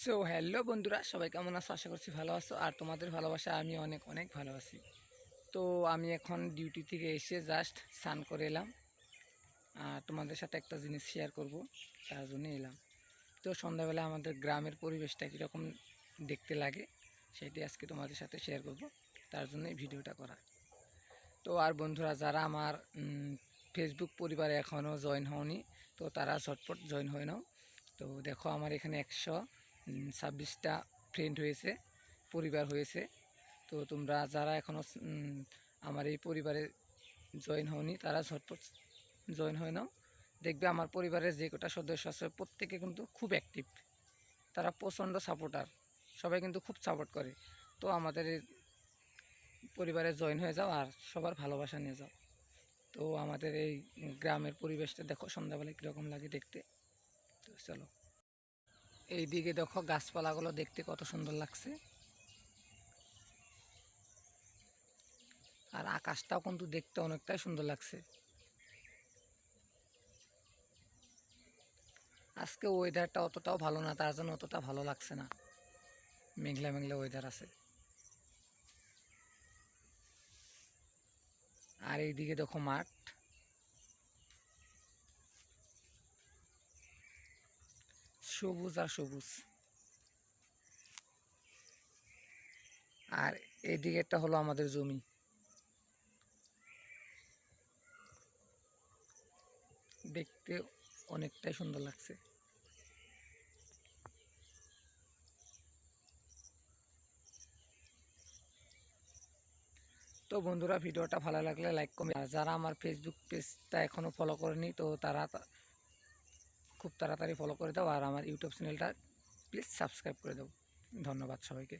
So hello বন্ধুরা, সবাই কেমন আছো? আশা করছি ভালো আছো। আর তোমাদের ভালোবাসা আমি অনেক অনেক ভালো আছি। তো আমি এখন ডিউটি থেকে এসে জাস্ট স্নান করে এলাম। আর তোমাদের সাথে একটা জিনিস শেয়ার করব, তার জন্য এলাম। তো সন্ধ্যাবেলা আমাদের গ্রামের পরিবেশটা কীরকম দেখতে লাগে সেটি আজকে তোমাদের সাথে শেয়ার করব, তার জন্যই ভিডিওটা করা। তো আর বন্ধুরা, যারা আমার ফেসবুক পরিবারে এখনও জয়েন হওনি, তো তারা ঝটপট জয়েন হয়ে নাও। তো দেখো, আমার এখানে 126টা ফ্রেন্ড হয়েছে, পরিবার হয়েছে। তো তোমরা যারা এখনও আমার এই পরিবারে জয়েন হওনি, তারা ঝটপট জয়েন হয়ে নাও। দেখবে আমার পরিবারের যে কটা সদস্য আছে প্রত্যেকে কিন্তু খুব অ্যাক্টিভ, তারা প্রচণ্ড সাপোর্টার, সবাই কিন্তু খুব সাপোর্ট করে। তো আমাদের এই পরিবারে জয়েন হয়ে যাও আর সবার ভালোবাসা নিয়ে যাও। তো আমাদের এই গ্রামের পরিবেশটা দেখো সন্ধ্যাবেলায় কীরকম লাগে দেখতে। তো চলো, এই দিকে দেখো গাছপালাগুলো দেখতে কত সুন্দর লাগছে। আর আকাশটাও কিন্তু দেখতে অনেকটাই সুন্দর লাগছে। আজকে ওয়েদারটা অতটাও ভালো না, তার জন্য অতটা ভালো লাগছে না, মেঘলা মেঘলা ওয়েদার আছে। আর এইদিকে দেখো মাঠ, সবুজ আর সবুজ। আর এইদিকে একটা হলো আমাদের জমি, দেখতে অনেকটাই সুন্দর লাগছে। তো বন্ধুরা, ভিডিওটা ভালো লাগলে লাইক কমেন্ট। আর যারা আমার ফেসবুক পেজটা এখনও ফলো করেনি, তো তারা খুব তাড়াতাড়ি ফলো করে দাও। আর আমার ইউটিউব চ্যানেলটা প্লিজ সাবস্ক্রাইব করে দাও। ধন্যবাদ সবাইকে।